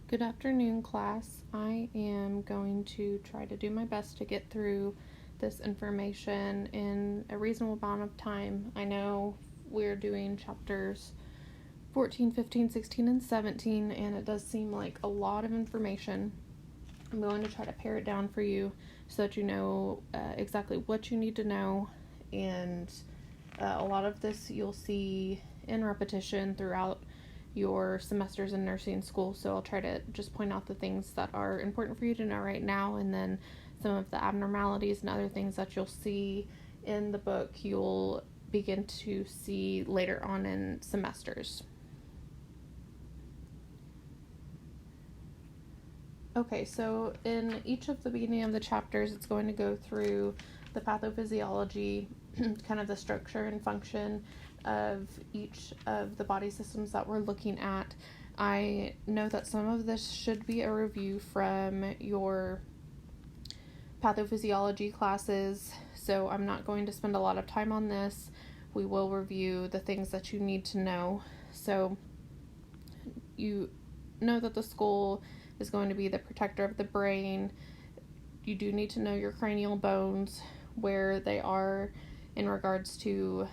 Good afternoon, class. I am going to try to do my best to get through this information in a reasonable amount of time. I know we're doing chapters 14, 15, 16, and 17, and it does seem like a lot of information. I'm going to try to pare it down for you so that you know exactly what you need to know, and a lot of this you'll see in repetition throughout your semesters in nursing school, so I'll try to just point out the things that are important for you to know right now, and then some of the abnormalities and other things that you'll see in the book you'll begin to see later on in semesters. Okay, so in each of the beginning of the chapters, it's going to go through the pathophysiology, kind of the structure and function of each of the body systems that we're looking at. I know that some of this should be a review from your pathophysiology classes, so I'm not going to spend a lot of time on this. We will review the things that you need to know. So you know that the skull is going to be the protector of the brain. You do need to know your cranial bones, where they are in regards to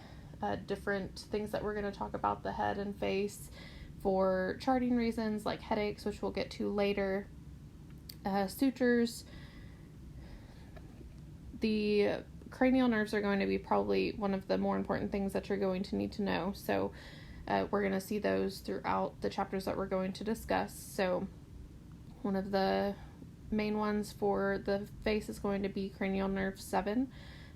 different things that we're going to talk about, the head and face, for charting reasons like headaches, which we'll get to later, sutures. The cranial nerves are going to be probably one of the more important things that you're going to need to know, so we're going to see those throughout the chapters that we're going to discuss. So one of the main ones for the face is going to be cranial nerve 7.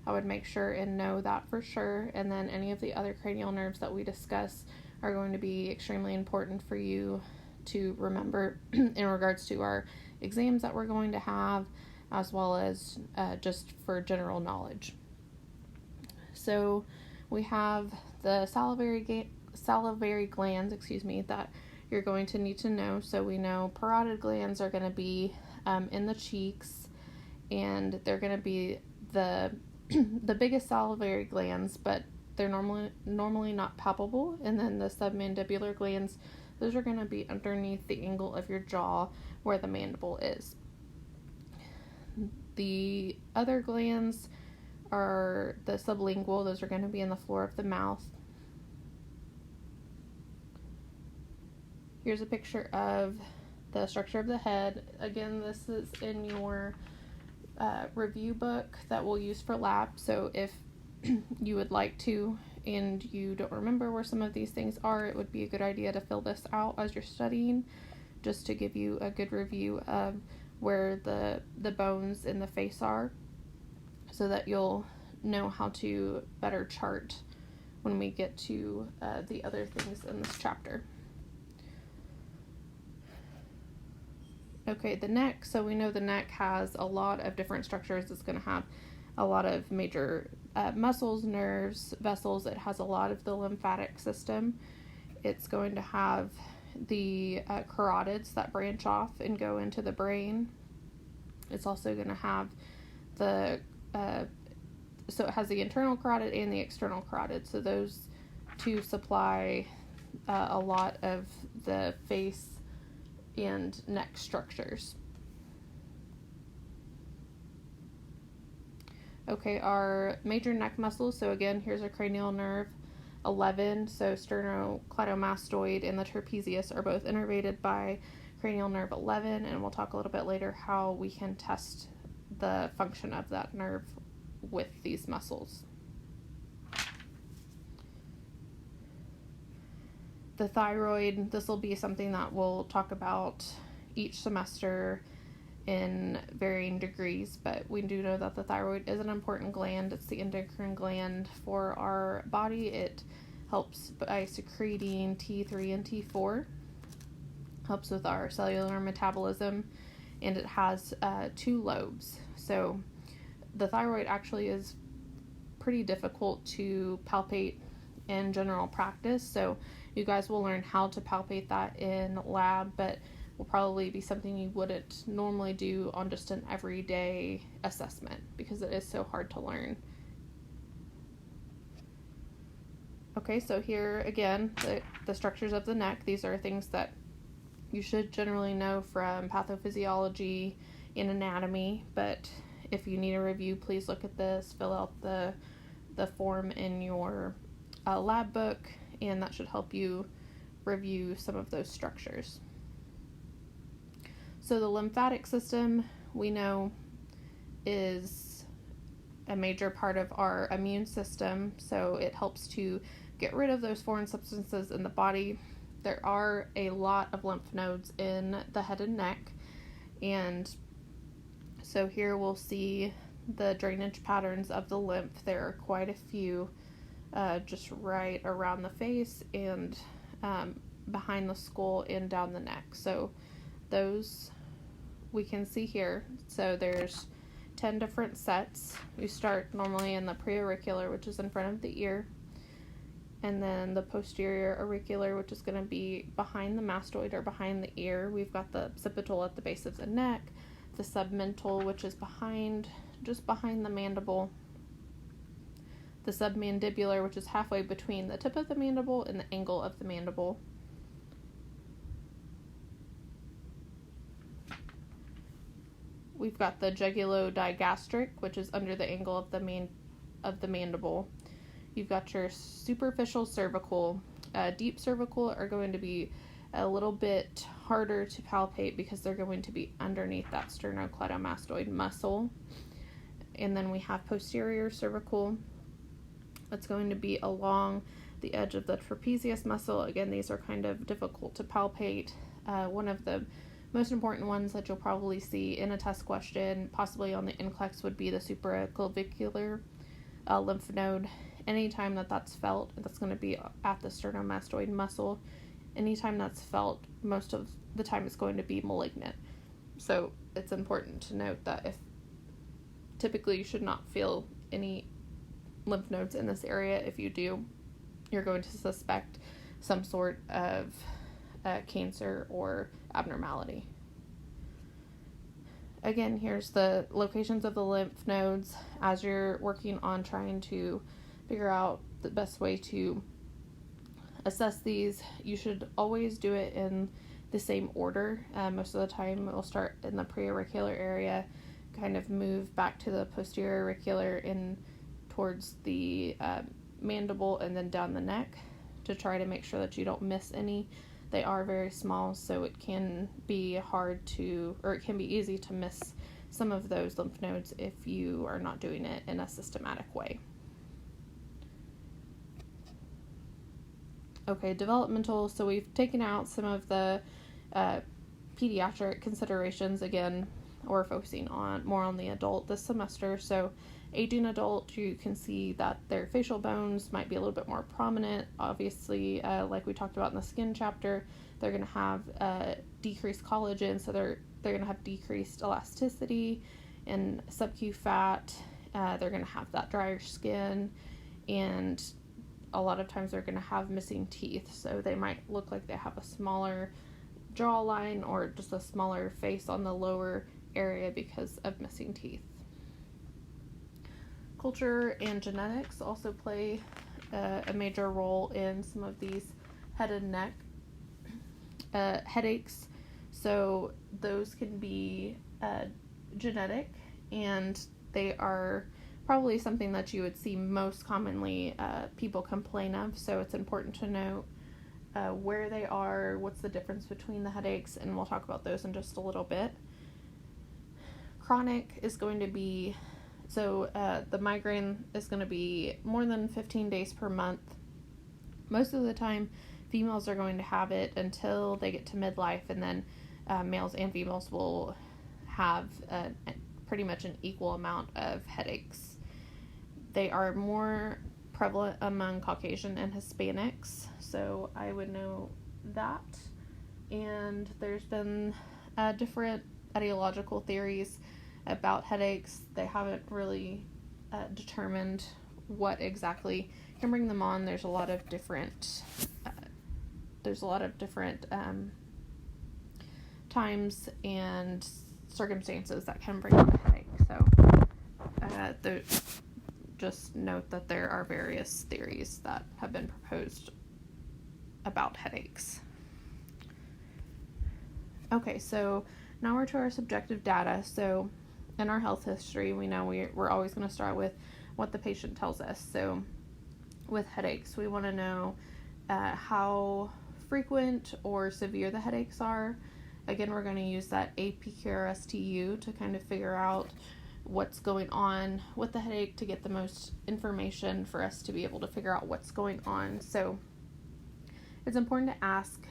I would make sure and know that for sure, and then any of the other cranial nerves that we discuss are going to be extremely important for you to remember in regards to our exams that we're going to have, as well as just for general knowledge. So we have the salivary glands, that you're going to need to know. So we know parotid glands are going to be in the cheeks, and they're going to be the biggest salivary glands, but they're normally not palpable. And then the submandibular glands, those are going to be underneath the angle of your jaw where the mandible is. The other glands are the sublingual, those are going to be in the floor of the mouth. Here's a picture of the structure of the head. Again, this is in your review book that we'll use for lab, so if you would like to and you don't remember where some of these things are, it would be a good idea to fill this out as you're studying, just to give you a good review of where the bones in the face are, so that you'll know how to better chart when we get to the other things in this chapter. Okay, the neck. So we know the neck has a lot of different structures. It's going to have a lot of major muscles, nerves, vessels. It has a lot of the lymphatic system. It's going to have the carotids that branch off and go into the brain. It's also going to have so it has the internal carotid and the external carotid. So those two supply a lot of the face and neck structures. Okay, our major neck muscles. So again, here's a cranial nerve 11. So sternocleidomastoid and the trapezius are both innervated by cranial nerve 11, and we'll talk a little bit later how we can test the function of that nerve with these muscles. The thyroid, this will be something that we'll talk about each semester in varying degrees, but we do know that the thyroid is an important gland. It's the endocrine gland for our body. It helps by secreting T3 and T4, helps with our cellular metabolism, and it has 2 lobes. So the thyroid actually is pretty difficult to palpate in general practice, so you guys will learn how to palpate that in lab, but will probably be something you wouldn't normally do on just an everyday assessment because it is so hard to learn. Okay, so here again, the structures of the neck. These are things that you should generally know from pathophysiology and anatomy, but if you need a review, please look at this, fill out the form in your lab book, and that should help you review some of those structures. So the lymphatic system, we know, is a major part of our immune system, so it helps to get rid of those foreign substances in the body. There are a lot of lymph nodes in the head and neck, and so here we'll see the drainage patterns of the lymph. There are quite a few just right around the face and behind the skull and down the neck. So those we can see here. So there's 10 different sets. We start normally in the preauricular, which is in front of the ear, and then the posterior auricular, which is going to be behind the mastoid or behind the ear. We've got the occipital at the base of the neck, the submental, which is just behind the mandible, the submandibular, which is halfway between the tip of the mandible and the angle of the mandible. We've got the jugulodigastric, which is under the angle of the mandible. You've got your superficial cervical. Deep cervical are going to be a little bit harder to palpate because they're going to be underneath that sternocleidomastoid muscle. And then we have posterior cervical. That's going to be along the edge of the trapezius muscle. Again, these are kind of difficult to palpate. One of the most important ones that you'll probably see in a test question, possibly on the NCLEX, would be the supraclavicular lymph node. Anytime that's felt, that's going to be at the sternomastoid muscle. Anytime that's felt, most of the time it's going to be malignant. So it's important to note that if typically you should not feel any lymph nodes in this area. If you do, you're going to suspect some sort of cancer or abnormality. Again, here's the locations of the lymph nodes as you're working on trying to figure out the best way to assess these. You should always do it in the same order. Most of the time we'll start in the preauricular area, kind of move back to the posterior auricular and towards the mandible, and then down the neck to try to make sure that you don't miss any. They are very small, so it can be it can be easy to miss some of those lymph nodes if you are not doing it in a systematic way. Okay, developmental. So we've taken out some of the pediatric considerations. Again, we're focusing more on the adult this semester. So aging adult, you can see that their facial bones might be a little bit more prominent. Obviously, like we talked about in the skin chapter, they're going to have decreased collagen, so they're going to have decreased elasticity and subcu fat. They're going to have that drier skin, and a lot of times they're going to have missing teeth, so they might look like they have a smaller jawline or just a smaller face on the lower area because of missing teeth. Culture and genetics also play a major role in some of these head and neck headaches. So those can be genetic, and they are probably something that you would see most commonly people complain of. So it's important to know where they are, what's the difference between the headaches, and we'll talk about those in just a little bit. Chronic is going to be, the migraine is going to be more than 15 days per month. Most of the time, females are going to have it until they get to midlife, and then males and females will have pretty much an equal amount of headaches. They are more prevalent among Caucasian and Hispanics, so I would know that. And there's been different etiological theories about headaches. They haven't really determined what exactly can bring them on. There's a lot of different times and circumstances that can bring on a headache. So just note that there are various theories that have been proposed about headaches. Okay, so now we're to our subjective data. So in our health history, we know we're always going to start with what the patient tells us. So with headaches, we want to know how frequent or severe the headaches are. Again, we're going to use that APQRSTU to kind of figure out what's going on with the headache to get the most information for us to be able to figure out what's going on. So it's important to ask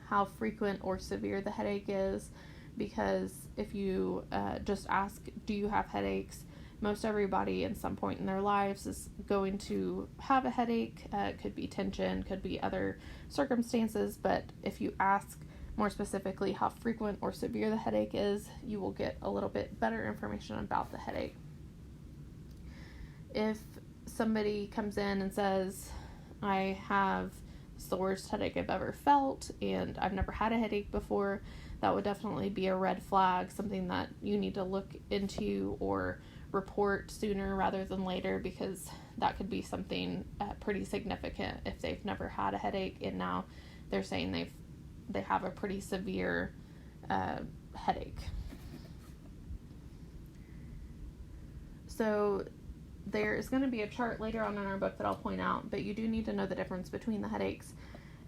how frequent or severe the headache is, because if you just ask, do you have headaches? Most everybody in some point in their lives is going to have a headache. It could be tension, could be other circumstances, but if you ask more specifically how frequent or severe the headache is, you will get a little bit better information about the headache. If somebody comes in and says, I have the worst headache I've ever felt and I've never had a headache before, that would definitely be a red flag, something that you need to look into or report sooner rather than later, because that could be something pretty significant if they've never had a headache and now they're saying they have a pretty severe headache. So there is going to be a chart later on in our book that I'll point out, but you do need to know the difference between the headaches.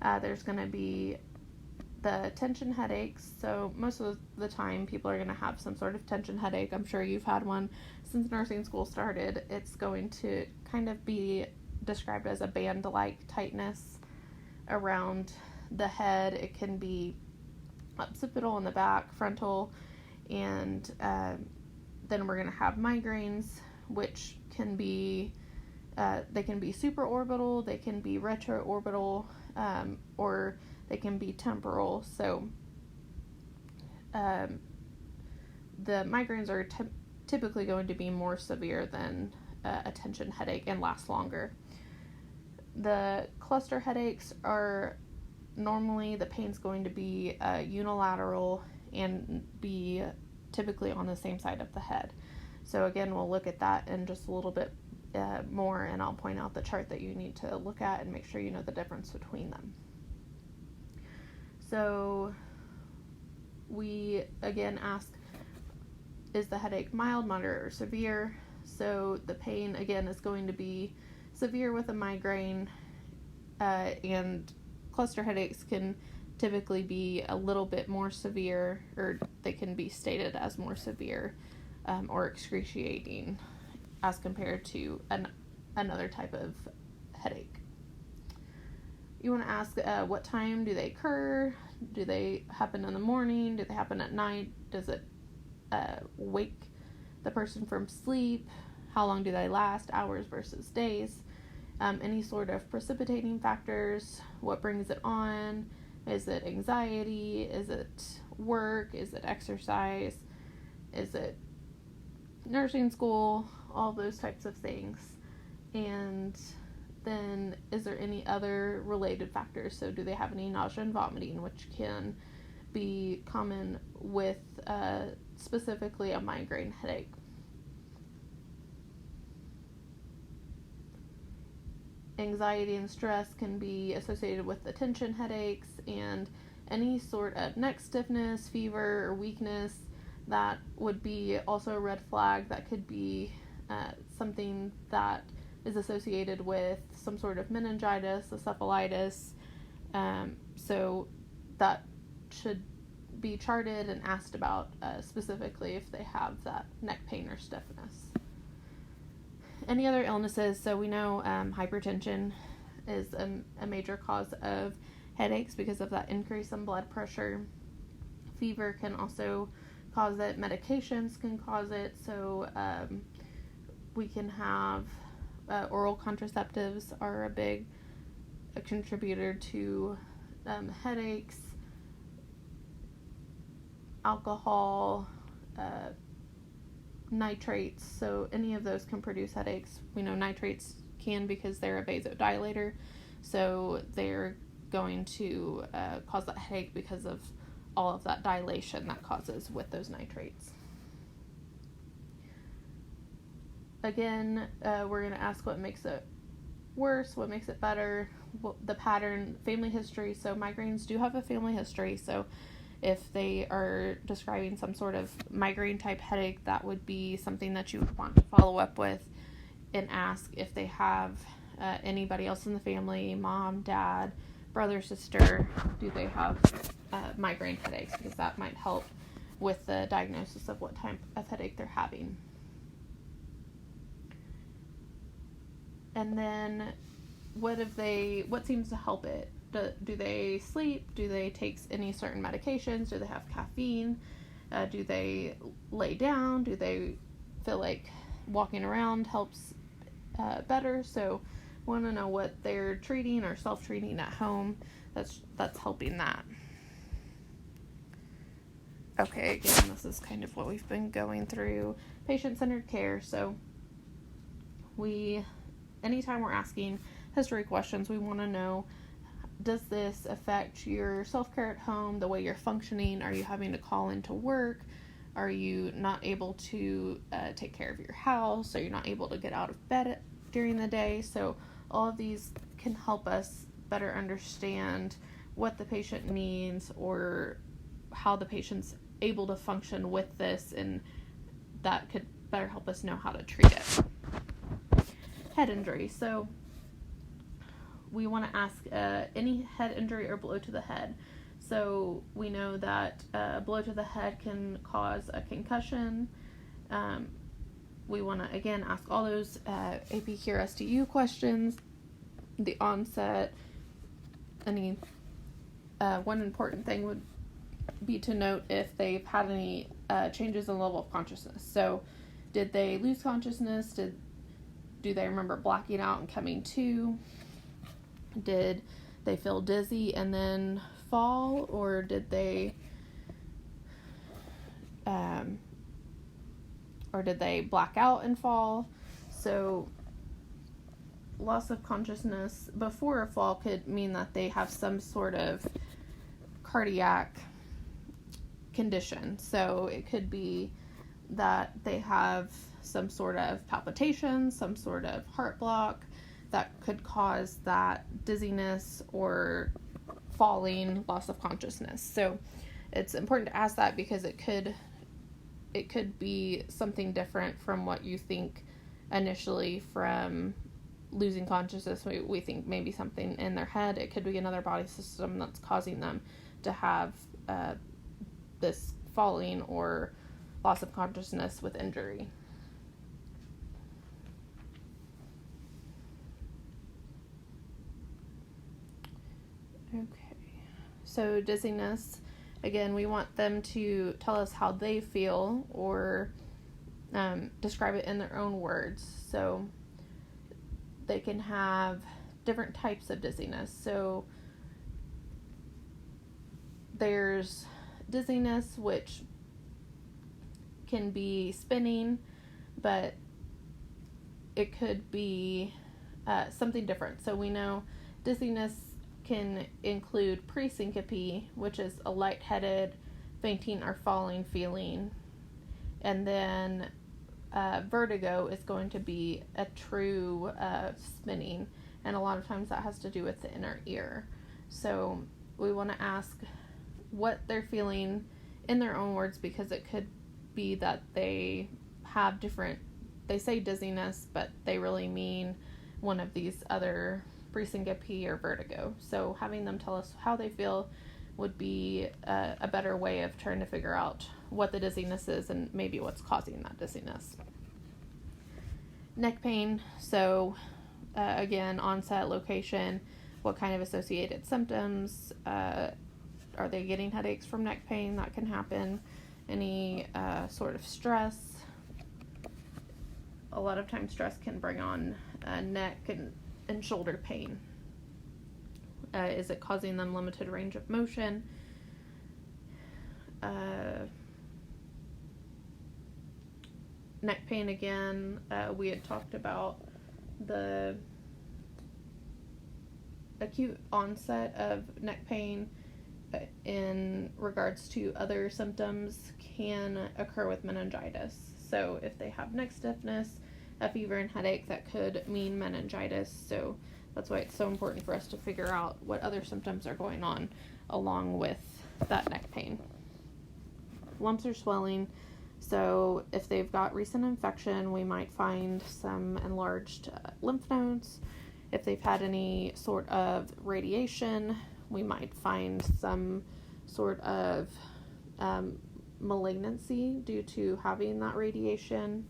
There's going to be the tension headaches. So most of the time people are going to have some sort of tension headache. I'm sure you've had one since nursing school started. It's going to kind of be described as a band-like tightness around the head. It can be occipital in the back, frontal, and then we're going to have migraines, which can be they can be supraorbital, they can be retroorbital, or they can be temporal. So the migraines are typically going to be more severe than a tension headache and last longer. The cluster headaches are normally the pain's going to be unilateral and be typically on the same side of the head. So again, we'll look at that in just a little bit more, and I'll point out the chart that you need to look at and make sure you know the difference between them. So we again ask, is the headache mild, moderate, or severe? So the pain again is going to be severe with a migraine, and cluster headaches can typically be a little bit more severe, or they can be stated as more severe or excruciating as compared to another type of headache. You want to ask what time do they occur? Do they happen in the morning? Do they happen at night? Does it wake the person from sleep? How long do they last? Hours versus days? Any sort of precipitating factors? What brings it on? Is it anxiety? Is it work? Is it exercise? Is it nursing school? All those types of things. And then is there any other related factors? So do they have any nausea and vomiting, which can be common with specifically a migraine headache. Anxiety and stress can be associated with the tension headaches, and any sort of neck stiffness, fever, or weakness, that would be also a red flag. That could be something that is associated with some sort of meningitis, encephalitis. So that should be charted and asked about specifically if they have that neck pain or stiffness. Any other illnesses? So we know hypertension is a major cause of headaches because of that increase in blood pressure. Fever can also cause it. Medications can cause it. So we can have oral contraceptives are a big contributor to headaches. Alcohol, nitrates, so any of those can produce headaches. We know nitrates can because they're a vasodilator, so they're going to cause that headache because of all of that dilation that causes with those nitrates. Again, we're going to ask what makes it worse, what makes it better, the pattern, family history. So migraines do have a family history, so If they are describing some sort of migraine type headache, that would be something that you would want to follow up with and ask if they have anybody else in the family, mom, dad, brother, sister, do they have migraine headaches, because that might help with the diagnosis of what type of headache they're having. And then what seems to help it? Do they sleep? Do they take any certain medications? Do they have caffeine? Do they lay down? Do they feel like walking around helps better? So want to know what they're treating or self-treating at home that's helping that. Okay, again, this is kind of what we've been going through. Patient-centered care. So anytime we're asking history questions, we want to know, does this affect your self-care at home, the way you're functioning? Are you having to call into work? Are you not able to take care of your house? Are you not able to get out of bed during the day? So all of these can help us better understand what the patient needs or how the patient's able to function with this, and that could better help us know how to treat it. Head injury. So we want to ask any head injury or blow to the head. So we know that a blow to the head can cause a concussion. We want to, again, ask all those AP Cure STU questions, the onset. One important thing would be to note if they've had any changes in level of consciousness. So did they lose consciousness? Do they remember blacking out and coming to? Did they feel dizzy and then fall, or did they black out and fall? So loss of consciousness before a fall could mean that they have some sort of cardiac condition. So it could be that they have some sort of palpitation, some sort of heart block that could cause that dizziness or falling, loss of consciousness. So it's important to ask that, because it could be something different from what you think initially from losing consciousness. We think maybe something in their head. It could be another body system that's causing them to have this falling or loss of consciousness with injury. Okay, so dizziness, again, we want them to tell us how they feel or describe it in their own words. So they can have different types of dizziness. So there's dizziness, which can be spinning, but it could be something different. So we know dizziness can include presyncope, which is a lightheaded, fainting, or falling feeling. And then vertigo is going to be a true spinning, and a lot of times that has to do with the inner ear. So we want to ask what they're feeling in their own words, because it could be that they say dizziness, but they really mean one of these other presyncope or vertigo. So having them tell us how they feel would be a better way of trying to figure out what the dizziness is and maybe what's causing that dizziness. Neck pain. So again, onset, location, what kind of associated symptoms. Are they getting headaches from neck pain? That can happen. Any sort of stress. A lot of times stress can bring on neck and shoulder pain. Is it causing them limited range of motion? Neck pain again, we had talked about the acute onset of neck pain in regards to other symptoms can occur with meningitis. So if they have neck stiffness, a fever, and headache, that could mean meningitis. So that's why it's so important for us to figure out what other symptoms are going on along with that neck pain. lumps or swelling. So if they've got recent infection, we might find some enlarged lymph nodes. If they've had any sort of radiation, we might find some sort of malignancy due to having that radiation.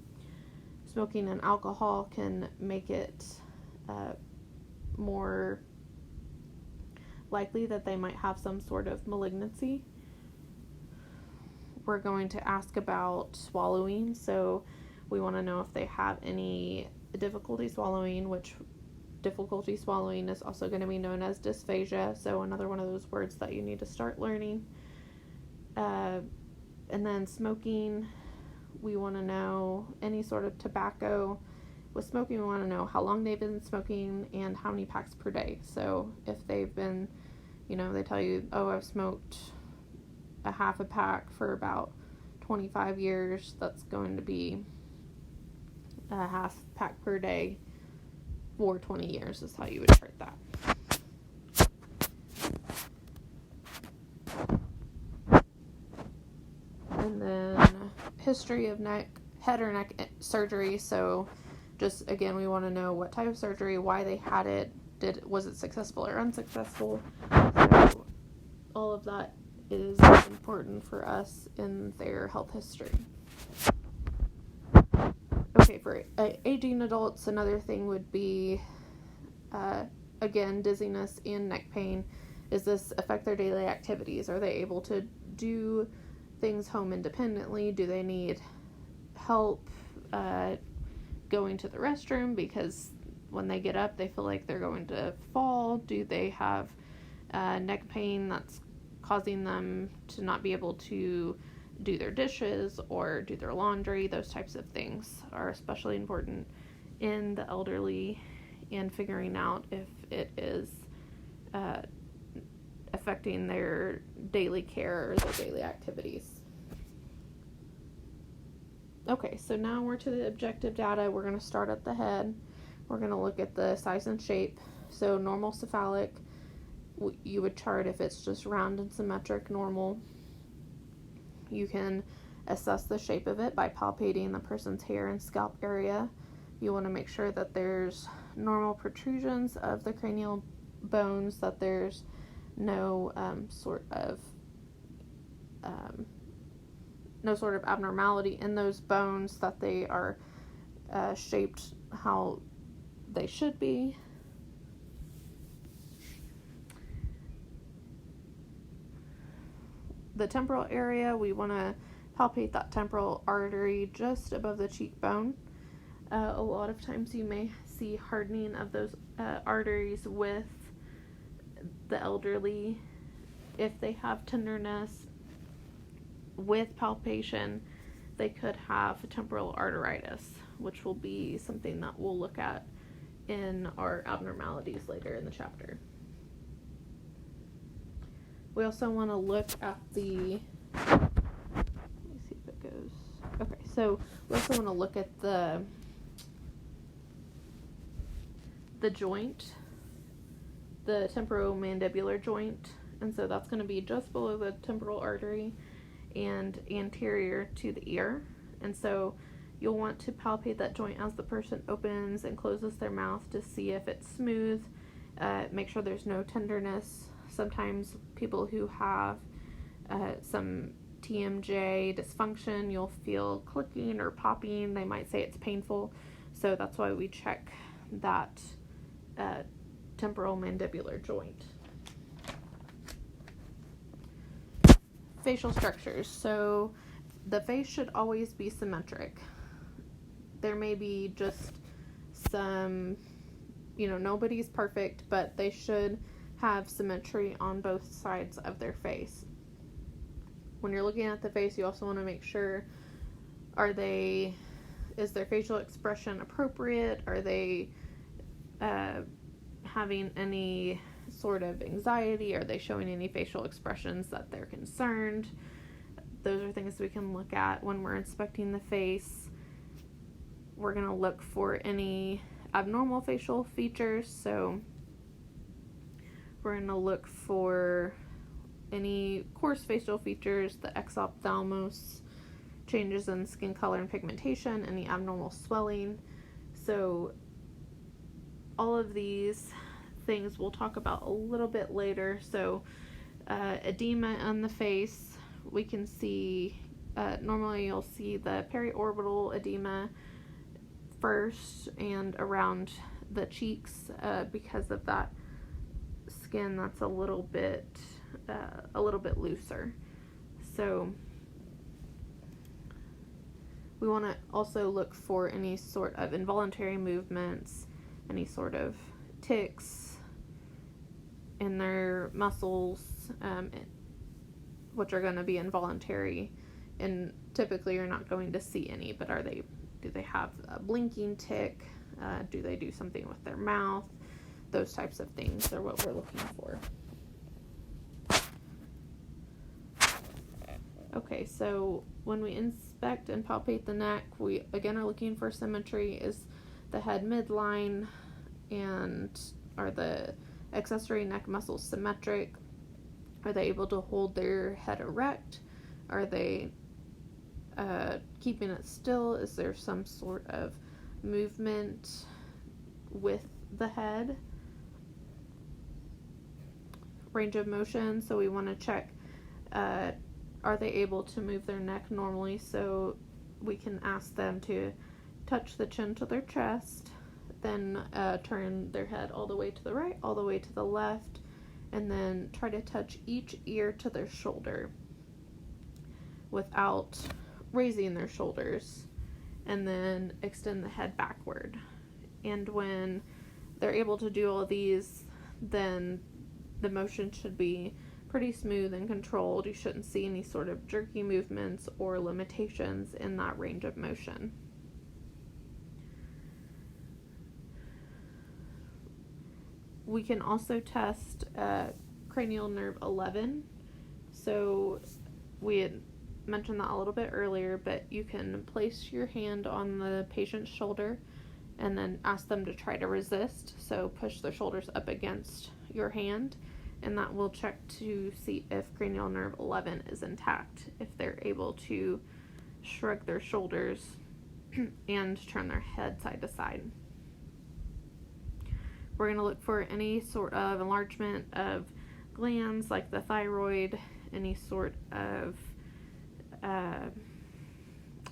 Smoking and alcohol can make it more likely that they might have some sort of malignancy. We're going to ask about swallowing, so we want to know if they have any difficulty swallowing, which difficulty swallowing is also going to be known as dysphagia, so another one of those words that you need to start learning. And then smoking, we want to know any sort of tobacco. With smoking, we want to know how long they've been smoking and how many packs per day. So if they've been, they tell you, oh, I've smoked a half a pack for about 25 years, that's going to be a half pack per day for 20 years is how you would chart that. And then history of head or neck surgery. So just, again, we want to know what type of surgery, why they had it, was it successful or unsuccessful. So all of that is important for us in their health history. Okay, for aging adults, another thing would be, again, dizziness and neck pain. Does this affect their daily activities? Are they able to do things home independently? Do they need help going to the restroom because when they get up they feel like they're going to fall? Do they have neck pain that's causing them to not be able to do their dishes or do their laundry? Those types of things are especially important in the elderly, and figuring out if it is affecting their daily care or their daily activities. Okay, so now we're to the objective data. We're going to start at the head. We're going to look at the size and shape. So normal cephalic, you would chart if it's just round and symmetric, normal. You can assess the shape of it by palpating the person's hair and scalp area. You want to make sure that there's normal protrusions of the cranial bones, that there's no sort of abnormality in those bones, that they are shaped how they should be. The temporal area, we want to palpate that temporal artery just above the cheekbone. A lot of times you may see hardening of those arteries with the elderly. If they have tenderness with palpation, they could have temporal arteritis, which will be something that we'll look at in our abnormalities later in the chapter. We also want to look at let me see if it goes. Okay, so we also want to look at the joint, the temporomandibular joint, and so that's going to be just below the temporal artery and anterior to the ear. And so you'll want to palpate that joint as the person opens and closes their mouth to see if it's smooth. Make sure there's no tenderness. Sometimes people who have some TMJ dysfunction, you'll feel clicking or popping. They might say it's painful. So that's why we check that temporal mandibular joint. Facial structures. So the face should always be symmetric. There may be just some, nobody's perfect, but they should have symmetry on both sides of their face. When you're looking at the face, you also want to make sure, is their facial expression appropriate? Are they having any sort of anxiety? Are they showing any facial expressions that they're concerned? Those are things we can look at when we're inspecting the face. We're going to look for any abnormal facial features. So we're going to look for any coarse facial features, the exophthalmos, changes in skin color and pigmentation, any abnormal swelling. So all of these things we'll talk about a little bit later. So edema on the face, we can see, normally you'll see the periorbital edema first and around the cheeks, because of that skin that's a little bit looser. So we want to also look for any sort of involuntary movements, any sort of tics in their muscles, which are going to be involuntary, and typically you're not going to see any, but do they have a blinking tic? Do they do something with their mouth? Those types of things are what we're looking for. Okay, so when we inspect and palpate the neck, we again are looking for symmetry. Is the head midline, and are the accessory neck muscles symmetric? Are they able to hold their head erect? Are they keeping it still? Is there some sort of movement with the head? Range of motion, so we want to check, are they able to move their neck normally? So we can ask them to touch the chin to their chest, then turn their head all the way to the right, all the way to the left, and then try to touch each ear to their shoulder without raising their shoulders, and then extend the head backward. And when they're able to do all these, then the motion should be pretty smooth and controlled. You shouldn't see any sort of jerky movements or limitations in that range of motion. We can also test cranial nerve 11. So we had mentioned that a little bit earlier, but you can place your hand on the patient's shoulder and then ask them to try to resist. So push their shoulders up against your hand, and that will check to see if cranial nerve 11 is intact, if they're able to shrug their shoulders and turn their head side to side. We're going to look for any sort of enlargement of glands like the thyroid, any sort of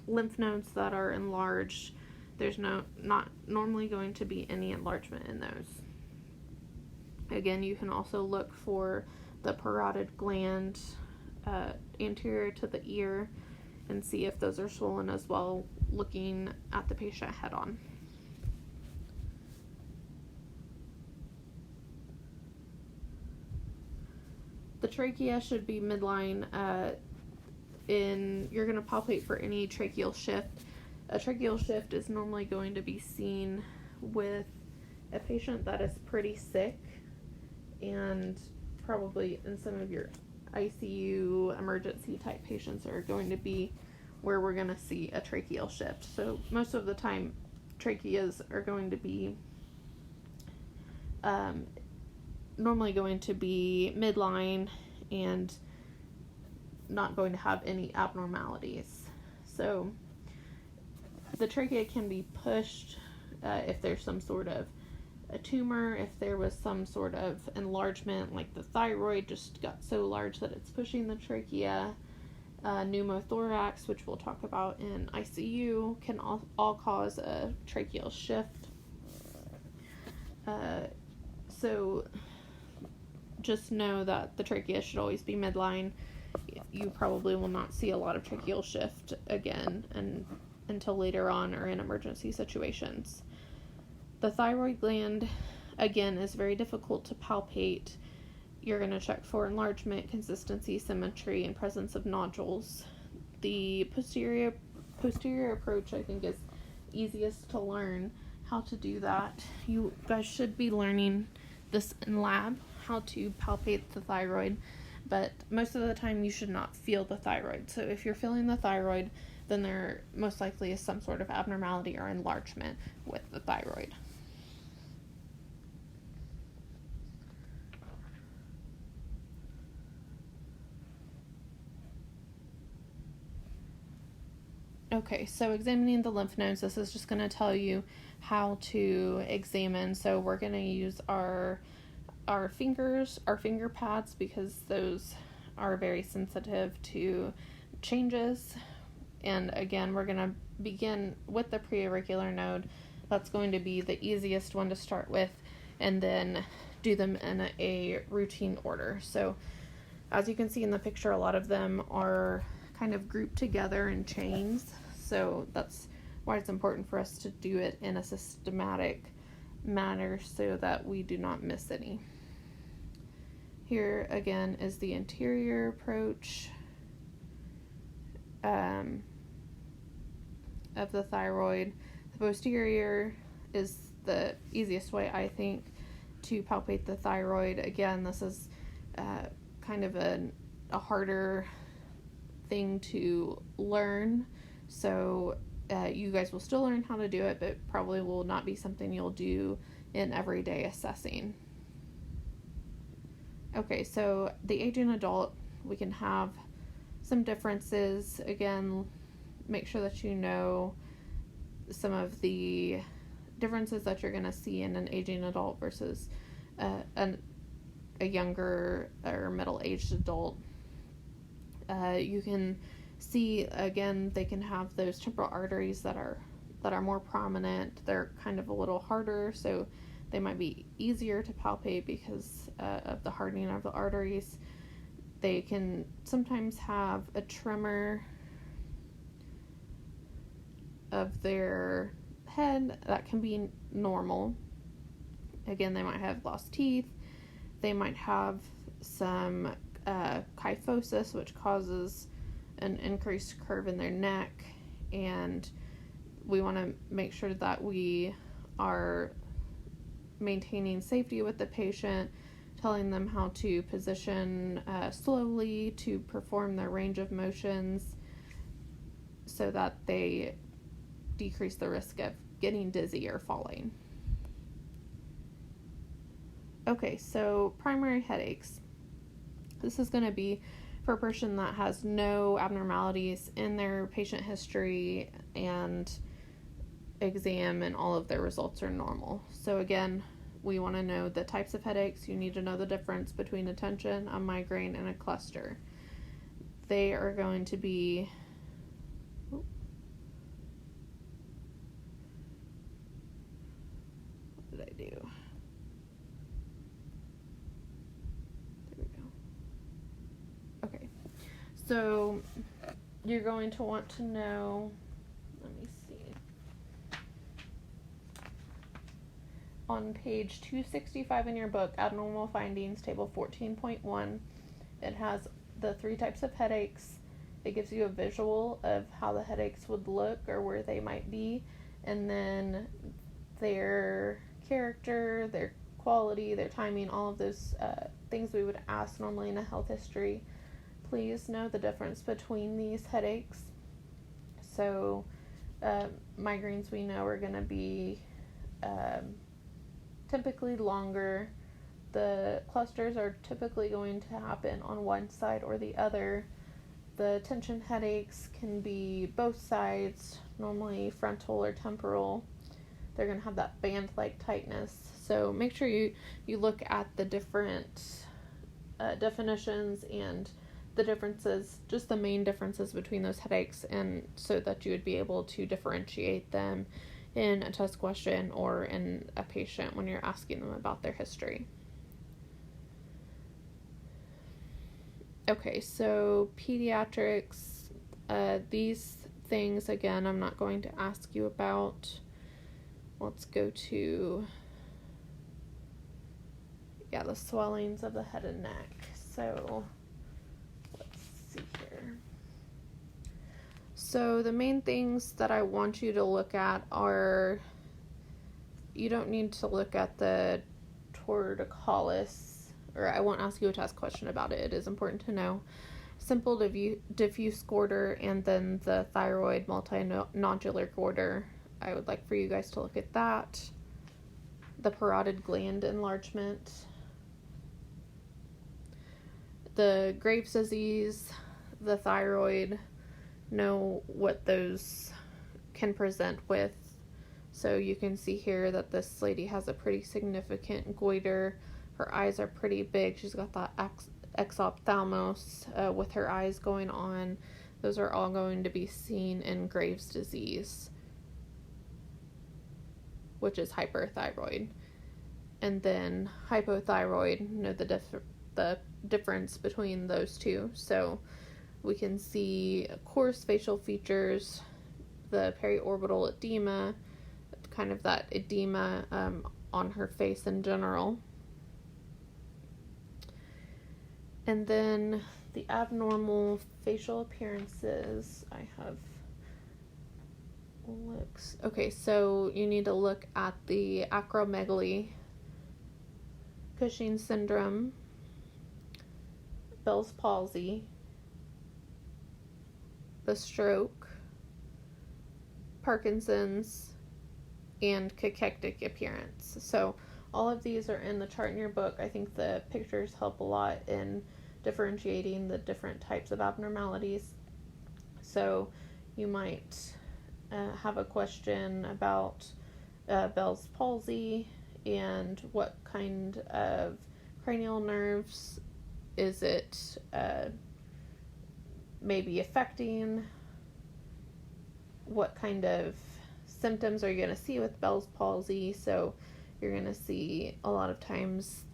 lymph nodes that are enlarged. There's not normally going to be any enlargement in those. Again, you can also look for the parotid gland anterior to the ear and see if those are swollen as well, looking at the patient head on. The trachea should be midline. You're going to palpate for any tracheal shift. A tracheal shift is normally going to be seen with a patient that is pretty sick, and probably in some of your ICU emergency type patients are going to be where we're going to see a tracheal shift. So most of the time tracheas are going to be normally going to be midline and not going to have any abnormalities. So the trachea can be pushed if there's some sort of a tumor, if there was some sort of enlargement, like the thyroid just got so large that it's pushing the trachea. Pneumothorax, which we'll talk about in ICU, can all cause a tracheal shift. So just know that the trachea should always be midline. You probably will not see a lot of tracheal shift again until later on or in emergency situations. The thyroid gland, again, is very difficult to palpate. You're going to check for enlargement, consistency, symmetry, and presence of nodules. The posterior approach, I think, is easiest to learn how to do that. You guys should be learning this in lab, how to palpate the thyroid, but most of the time you should not feel the thyroid. So if you're feeling the thyroid, then there most likely is some sort of abnormality or enlargement with the thyroid. Okay, so examining the lymph nodes, this is just going to tell you how to examine. So we're going to use our fingers, our finger pads, because those are very sensitive to changes. And again, we're going to begin with the preauricular node. That's going to be the easiest one to start with, and then do them in a routine order. So as you can see in the picture, a lot of them are kind of grouped together in chains. So that's why it's important for us to do it in a systematic manner so that we do not miss any. Here again is the anterior approach of the thyroid. The posterior is the easiest way, I think, to palpate the thyroid. Again, this is kind of a harder thing to learn, so you guys will still learn how to do it, but probably will not be something you'll do in everyday assessing. Okay, so the aging adult, we can have some differences. Again, make sure that you know some of the differences that you're going to see in an aging adult versus a younger or middle-aged adult. You can see, again, they can have those temporal arteries that are more prominent. They're kind of a little harder, so they might be easier to palpate because of the hardening of the arteries. They can sometimes have a tremor of their head. That can be normal. Again, they might have lost teeth. They might have some kyphosis, which causes an increased curve in their neck, and we want to make sure that we are maintaining safety with the patient, telling them how to position slowly to perform their range of motions so that they decrease the risk of getting dizzy or falling. Okay, so primary headaches. This is going to be for a person that has no abnormalities in their patient history and exam, and all of their results are normal. So again, we want to know the types of headaches. You need to know the difference between a tension, a migraine, and a cluster. They are going to be what did I do? There we go. Okay, so you're going to want to know, let me see. On page 265 in your book, Abnormal Findings, table 14.1, it has the 3 types of headaches. It gives you a visual of how the headaches would look or where they might be, and then their character, their quality, their timing, all of those things we would ask normally in a health history. Please know the difference between these headaches. So migraines, we know, are going to be typically longer. The clusters are typically going to happen on one side or the other. The tension headaches can be both sides, normally frontal or temporal. They're going to have that band-like tightness. So make sure you look at the different definitions and the differences, just the main differences between those headaches, and so that you would be able to differentiate them in a test question or in a patient when you're asking them about their history. Okay, so pediatrics, these things, again, I'm not going to ask you about. Let's go to, the swellings of the head and neck. So let's see here. So the main things that I want you to look at are, you don't need to look at the torticollis, or I won't ask you a test question about it. It is important to know. Simple diffuse goiter, and then the thyroid multinodular goiter. I would like for you guys to look at that. The parotid gland enlargement. The Graves' disease, the thyroid know what those can present with. So you can see here that this lady has a pretty significant goiter. Her eyes are pretty big. She's got that exophthalmos with her eyes going on. Those are all going to be seen in Graves' disease, which is hyperthyroid. And then hypothyroid, the difference between those two. So we can see coarse facial features, the periorbital edema, kind of that edema on her face in general. And then the abnormal facial appearances, I have looks. Okay, so you need to look at the acromegaly, Cushing syndrome, Bell's palsy, the stroke, Parkinson's, and cachectic appearance. So all of these are in the chart in your book. I think the pictures help a lot in differentiating the different types of abnormalities. So you might have a question about Bell's palsy and what kind of cranial nerves is it maybe affecting, what kind of symptoms are you going to see with Bell's palsy. So you're going to see a lot of times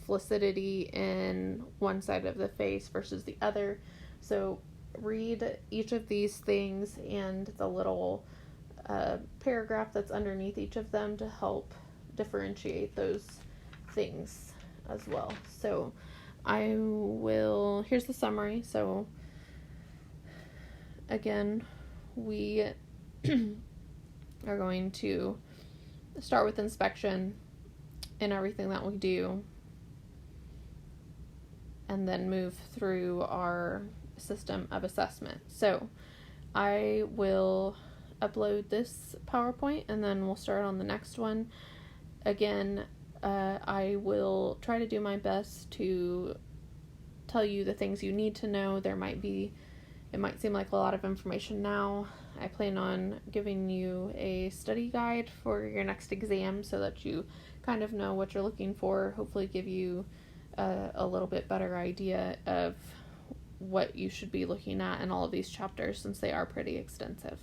flaccidity in one side of the face versus the other. So read each of these things and the little paragraph that's underneath each of them to help differentiate those things as well. So here's the summary. So again, we are going to start with inspection in everything that we do, and then move through our system of assessment. So I will upload this PowerPoint and then we'll start on the next one. Again, I will try to do my best to tell you the things you need to know. It might seem like a lot of information now. I plan on giving you a study guide for your next exam so that you kind of know what you're looking for, hopefully give you a little bit better idea of what you should be looking at in all of these chapters since they are pretty extensive.